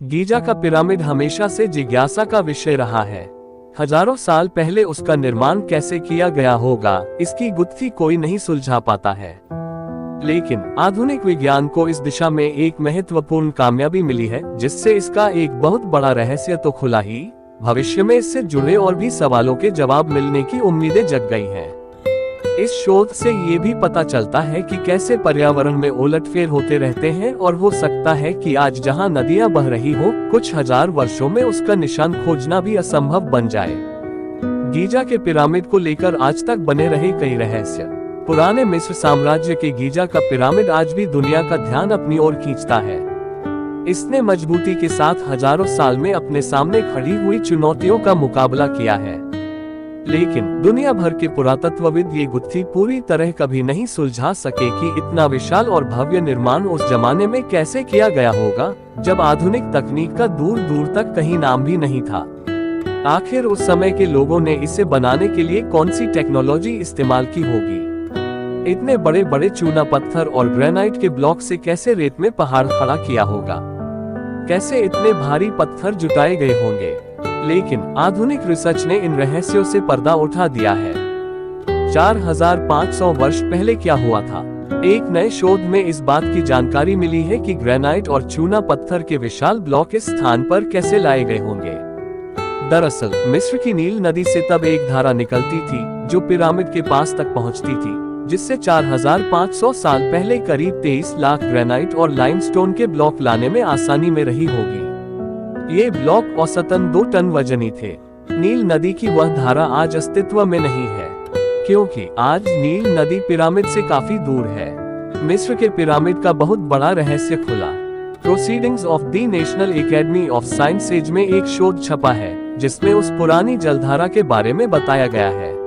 Giza का pyramid हमेशा से जिज्ञासा का विषय रहा है। हजारों साल पहले उसका निर्माण कैसे किया गया होगा, इसकी गुत्थी कोई नहीं सुलझा पाता है। लेकिन आधुनिक विज्ञान को इस दिशा में एक महत्वपूर्ण कामयाबी मिली है, जिससे इसका एक बहुत बड़ा रहस्य तो खुला ही, भविष्य में इससे जुड़े और भी सवालों के जवाब मिलने की उम्मीदें जग गई हैं। इस शोध से ये भी पता चलता है कि कैसे पर्यावरण में उलटफेर होते रहते हैं और हो सकता है कि आज जहां नदियां बह रही हो, कुछ हजार वर्षों में उसका निशान खोजना भी असंभव बन जाए। गीजा के पिरामिड को लेकर आज तक बने रहे कई रहस्य। पुराने मिस्र साम्राज्य के गीजा का पिरामिड आज भी दुनिया का ध्यान अपनी ओर खींचता है। इसने मजबूती के साथ हजारों साल में अपने सामने खड़ी हुई चुनौतियों का मुकाबला किया है। लेकिन दुनिया भर के पुरातत्वविद ये गुत्थी पूरी तरह कभी नहीं सुलझा सके कि इतना विशाल और भव्य निर्माण उस जमाने में कैसे किया गया होगा, जब आधुनिक तकनीक का दूर दूर तक कहीं नाम भी नहीं था। आखिर उस समय के लोगों ने इसे बनाने के लिए कौन सी टेक्नोलॉजी इस्तेमाल की होगी? इतने बड़े बड़े चूना पत्थर और ग्रेनाइट के ब्लॉक से कैसे रेत में पहाड़ खड़ा किया होगा? कैसे इतने भारी पत्थर जुटाए गए होंगे? लेकिन आधुनिक रिसर्च ने इन रहस्यों से पर्दा उठा दिया है। 4500 वर्ष पहले क्या हुआ था? एक नए शोध में इस बात की जानकारी मिली है कि ग्रेनाइट और चूना पत्थर के विशाल ब्लॉक इस स्थान पर कैसे लाए गए होंगे। दरअसल मिस्र की नील नदी से तब एक धारा निकलती थी जो पिरामिड के पास तक पहुंचती थी, जिससे 4500 साल पहले करीब 23 लाख ग्रेनाइट और लाइमस्टोन के ब्लॉक लाने में आसानी में रही होगी। ये ब्लॉक औसतन 2 टन वजनी थे। नील नदी की वह धारा आज अस्तित्व में नहीं है, क्योंकि आज नील नदी पिरामिड से काफी दूर है। मिस्र के पिरामिड का बहुत बड़ा रहस्य खुला। Proceedings of the national academy of sciences में एक शोध छपा है, जिसमें उस पुरानी जलधारा के बारे में बताया गया है।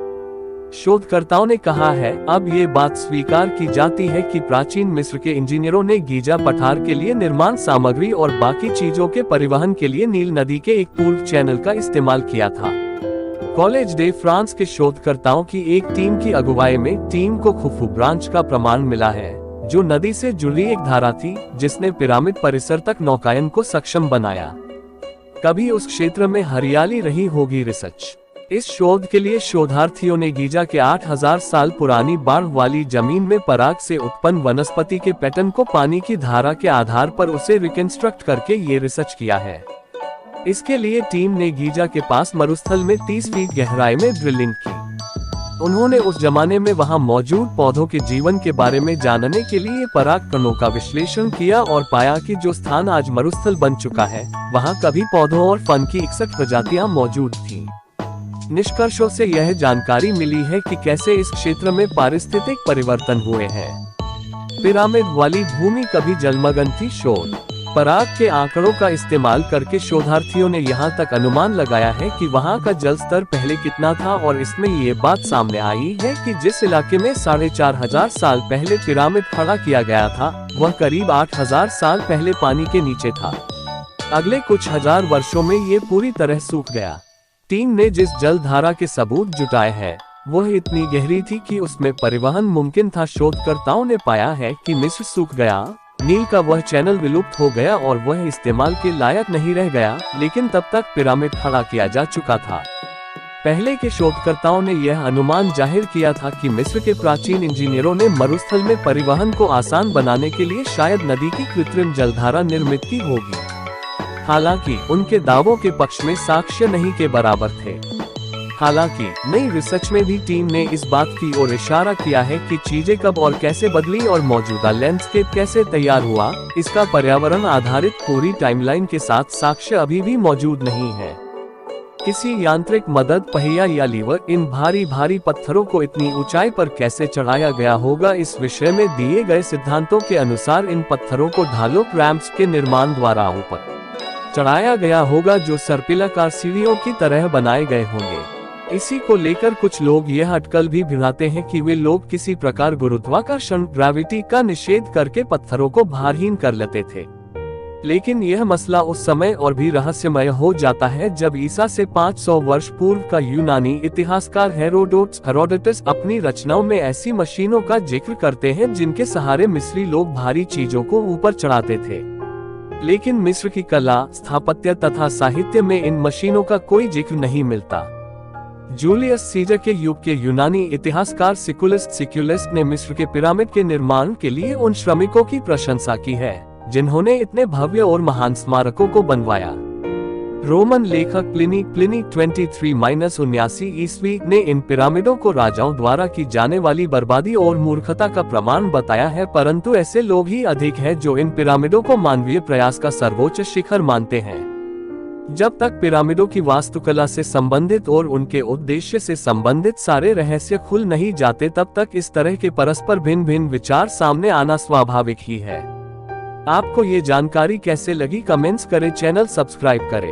शोधकर्ताओं ने कहा है, अब ये बात स्वीकार की जाती है कि प्राचीन मिस्र के इंजीनियरों ने गीजा पठार के लिए निर्माण सामग्री और बाकी चीजों के परिवहन के लिए नील नदी के एक पूर्व चैनल का इस्तेमाल किया था। कॉलेज डे फ्रांस के शोधकर्ताओं की एक टीम की अगुवाई में टीम को खुफू ब्रांच का प्रमाण मिला है, जो नदी से जुड़ी एक धारा थी जिसने पिरामिड परिसर तक नौकायन को सक्षम बनाया। कभी उस क्षेत्र में हरियाली रही होगी? रिसर्च इस शोध के लिए शोधार्थियों ने गीजा के 8000 साल पुरानी बाढ़ वाली जमीन में पराग से उत्पन्न वनस्पति के पैटर्न को पानी की धारा के आधार पर उसे रिकंस्ट्रक्ट करके ये रिसर्च किया है। इसके लिए टीम ने गीजा के पास मरुस्थल में 30 फीट गहराई में ड्रिलिंग की। उन्होंने उस जमाने में वहां मौजूद पौधों के जीवन के बारे में जानने के लिए पराग कणों का विश्लेषण किया और पाया कि जो स्थान आज मरुस्थल बन चुका है, वहां कभी पौधों और फन की 61 प्रजातियां मौजूद थीं। निष्कर्षों से यह जानकारी मिली है कि कैसे इस क्षेत्र में पारिस्थितिक परिवर्तन हुए हैं। पिरामिड वाली भूमि कभी जलमग्न थी। शोध पराग के आंकड़ों का इस्तेमाल करके शोधार्थियों ने यहां तक अनुमान लगाया है कि वहां का जल स्तर पहले कितना था, और इसमें ये बात सामने आई है कि जिस इलाके में 4500 साल पहले पिरामिड खड़ा किया गया था, वह करीब 8000 साल पहले पानी के नीचे था। अगले कुछ हजार वर्षों में ये पूरी तरह सूख गया। टीम ने जिस जल धारा के सबूत जुटाए हैं, वह इतनी गहरी थी कि उसमें परिवहन मुमकिन था। शोधकर्ताओं ने पाया है कि मिस्र सूख गया, नील का वह चैनल विलुप्त हो गया और वह इस्तेमाल के लायक नहीं रह गया, लेकिन तब तक पिरामिड खड़ा किया जा चुका था। पहले के शोधकर्ताओं ने यह अनुमान जाहिर किया था कि मिस्र के प्राचीन इंजीनियरों ने मरुस्थल में परिवहन को आसान बनाने के लिए शायद नदी की कृत्रिम जलधारा निर्मित की होगी। हालांकि उनके दावों के पक्ष में साक्ष्य नहीं के बराबर थे। हालांकि नई रिसर्च में भी टीम ने इस बात की ओर इशारा किया है कि चीजें कब और कैसे बदली और मौजूदा लैंडस्केप कैसे तैयार हुआ, इसका पर्यावरण आधारित पूरी टाइमलाइन के साथ साक्ष्य अभी भी मौजूद नहीं है। किसी यांत्रिक मदद, पहिया या लीवर इन भारी भारी पत्थरों को इतनी ऊंचाई पर कैसे चढ़ाया गया होगा? इस विषय में दिए गए सिद्धांतों के अनुसार इन पत्थरों को ढालों रैंप्स के निर्माण द्वारा ऊपर चढ़ाया गया होगा, जो सर्पिलाकार सीढ़ियों की तरह बनाए गए होंगे। इसी को लेकर कुछ लोग यह अटकल भी भिड़ाते हैं कि वे लोग किसी प्रकार गुरुत्वाकर्षण ग्रेविटी का निषेध करके पत्थरों को भारहीन कर लेते थे। लेकिन यह मसला उस समय और भी रहस्यमय हो जाता है जब ईसा से 500 वर्ष पूर्व का यूनानी इतिहासकार हेरोडोटस अपनी रचनाओं में ऐसी मशीनों का जिक्र करते हैं जिनके सहारे मिस्री लोग भारी चीजों को ऊपर चढ़ाते थे। लेकिन मिस्र की कला, स्थापत्य तथा साहित्य में इन मशीनों का कोई जिक्र नहीं मिलता। जूलियस सीजर के युग के यूनानी इतिहासकार सिकुलिस्ट ने मिस्र के पिरामिड के निर्माण के लिए उन श्रमिकों की प्रशंसा की है जिन्होंने इतने भव्य और महान स्मारकों को बनवाया। रोमन लेखक प्लिनी 23-79 ईस्वी ने इन पिरामिडों को राजाओं द्वारा की जाने वाली बर्बादी और मूर्खता का प्रमाण बताया है, परंतु ऐसे लोग ही अधिक हैं जो इन पिरामिडों को मानवीय प्रयास का सर्वोच्च शिखर मानते हैं। जब तक पिरामिडों की वास्तुकला से संबंधित और उनके उद्देश्य से संबंधित सारे रहस्य खुल नहीं जाते, तब तक इस तरह के परस्पर भिन्न भिन्न विचार सामने आना स्वाभाविक ही है। आपको ये जानकारी कैसे लगी, कमेंट्स करें, चैनल सब्सक्राइब करें।